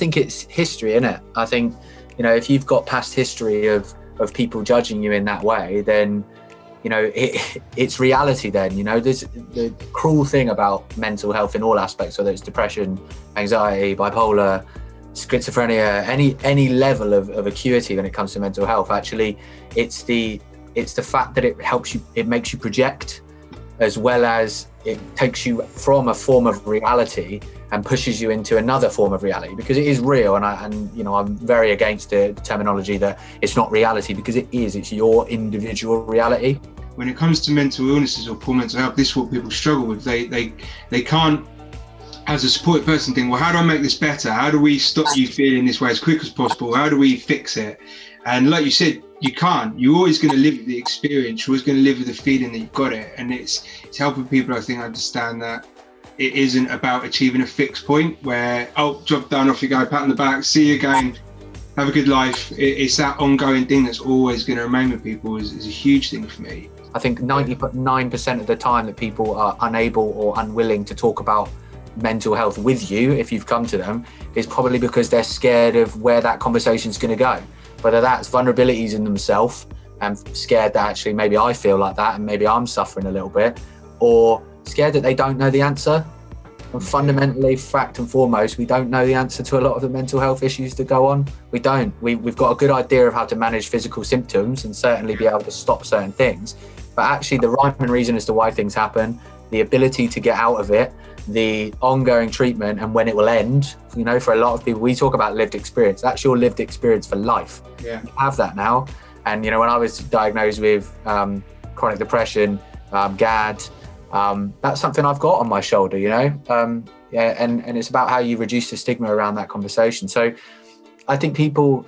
think it's history, isn't it? I think, you know, if you've got past history of people judging you in that way, then, you know, it's reality then. You know, there's the cruel thing about mental health in all aspects, whether it's depression, anxiety, bipolar, schizophrenia, any level of acuity when it comes to mental health. Actually, it's the fact that it makes you project, as well as it takes you from a form of reality and pushes you into another form of reality, because it is real. And you know, I'm very against the terminology that it's not reality, because it's your individual reality. When it comes to mental illnesses or poor mental health, this is what people struggle with. They can't, as a supported person, think, well, how do I make this better? How do we stop you feeling this way as quick as possible? How do we fix it? And like you said, you can't. You're always going to live with the experience. You're always going to live with the feeling that you've got it. And it's helping people, I think, understand that it isn't about achieving a fixed point where, oh, job done, off you go, pat on the back, see you again, have a good life. It's that ongoing thing that's always going to remain with people is a huge thing for me. I think 99% of the time that people are unable or unwilling to talk about mental health with you, if you've come to them, is probably because they're scared of where that conversation's going to go. Whether that's vulnerabilities in themselves and scared that actually maybe I feel like that and maybe I'm suffering a little bit, or scared that they don't know the answer. And fundamentally, fact and foremost, we don't know the answer to a lot of the mental health issues that go on. We don't. We've got a good idea of how to manage physical symptoms and certainly be able to stop certain things. But actually the rhyme and reason as to why things happen, the ability to get out of it, the ongoing treatment and when it will end, you know, for a lot of people, we talk about lived experience. That's your lived experience for life. Yeah. You have that now. And, you know, when I was diagnosed with chronic depression, GAD, that's something I've got on my shoulder, you know, and it's about how you reduce the stigma around that conversation. So I think people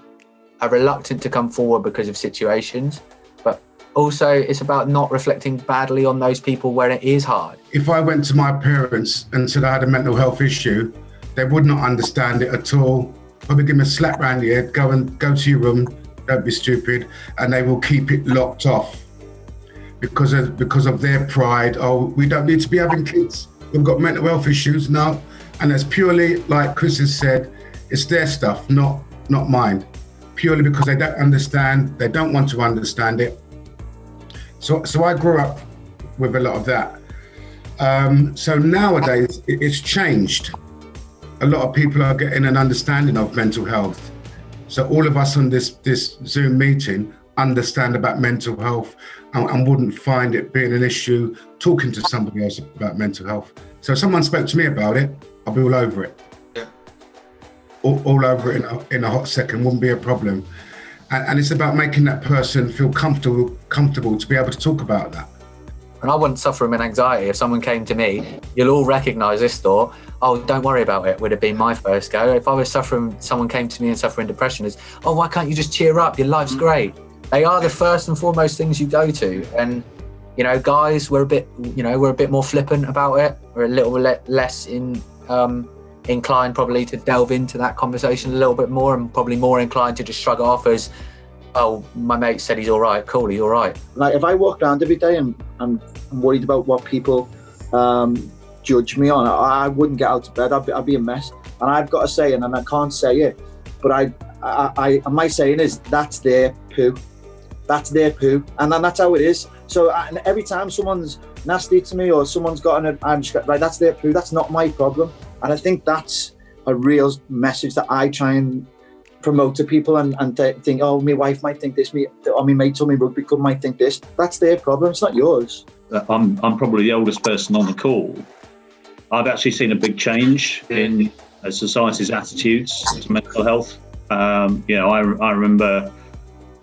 are reluctant to come forward because of situations, but also it's about not reflecting badly on those people where it is hard. If I went to my parents and said I had a mental health issue, they would not understand it at all. Probably give me a slap round the head, go to your room, don't be stupid, and they will keep it locked off because of their pride. Oh, we don't need to be having kids, we've got mental health issues. No, and it's purely, like Chris has said, it's their stuff, not mine. Purely because they don't understand, they don't want to understand it. So I grew up with a lot of that. So nowadays it's changed. A lot of people are getting an understanding of mental health. So all of us on this Zoom meeting understand about mental health and wouldn't find it being an issue talking to somebody else about mental health. So if someone spoke to me about it, I'll be all over it. Yeah. All over it in a hot second, wouldn't be a problem. And it's about making that person feel comfortable to be able to talk about that. And I wouldn't suffer from anxiety if someone came to me. You'll all recognise this thought. Oh, don't worry about it, would have been my first go. If I was someone came to me and suffering depression, is, oh, why can't you just cheer up? Your life's great. They are the first and foremost things you go to. And, you know, guys, we're a bit more flippant about it. We're a little less inclined probably to delve into that conversation a little bit more, and probably more inclined to just shrug it off as, oh, my mate said he's all right, cool, he's all right. Like if I walk around every day and I'm worried about what people judge me on, I wouldn't get out of bed. I'd be a mess. And I've got to say, and I can't say it, but my saying is, that's their poo. That's their poo. And then that's how it is. So and every time someone's nasty to me or someone's I'm just like, that's their poo. That's not my problem. And I think that's a real message that I try and promote to people and think, oh, my wife might think this, or my mate or my rugby club might think this. That's their problem, it's not yours. I'm probably the oldest person on the call. I've actually seen a big change in society's attitudes to mental health. You know, I remember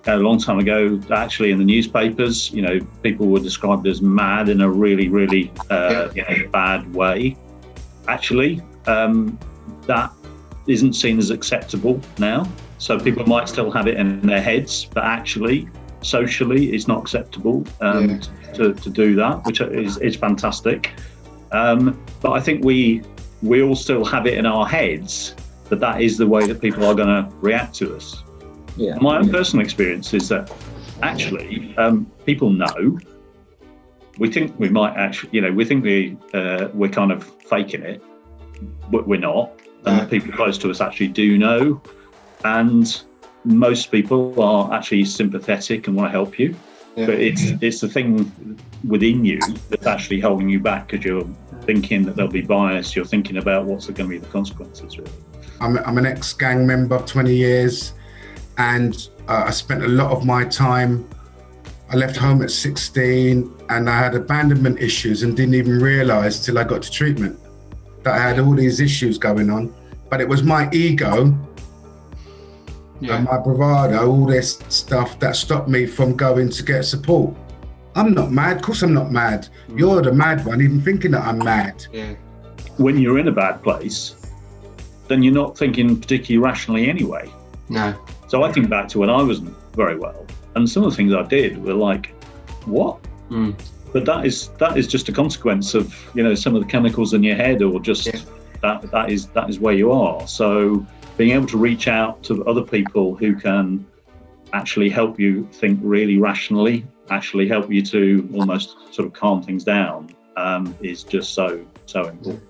a long time ago, actually in the newspapers, you know, people were described as mad in a really, really bad way. Actually, that isn't seen as acceptable now. So people might still have it in their heads, but actually, socially, it's not acceptable to do that, which is fantastic. But I think we all still have it in our heads that is the way that people are going to react to us. Yeah. My own personal experience is that actually people know. We think we might actually, you know, we think we're kind of faking it, but we're not. and the people close to us actually do know. And most people are actually sympathetic and want to help you. Yeah. But it's the thing within you that's actually holding you back, because you're thinking that there'll be bias. You're thinking about what's going to be the consequences, really. I'm an ex-gang member of 20 years, and I spent a lot of my time. I left home at 16, and I had abandonment issues and didn't even realise till I got to treatment that I had all these issues going on. But it was my ego and my bravado, all this stuff that stopped me from going to get support. I'm not mad. Of course I'm not mad. You're the mad one, even thinking that I'm mad. Yeah. When you're in a bad place, then you're not thinking particularly rationally anyway. No. So I think back to when I wasn't very well, and some of the things I did were like, what? But that is just a consequence of, you know, some of the chemicals in your head, or just that is where you are. So being able to reach out to other people who can actually help you think really rationally, actually help you to almost sort of calm things down, is just so important.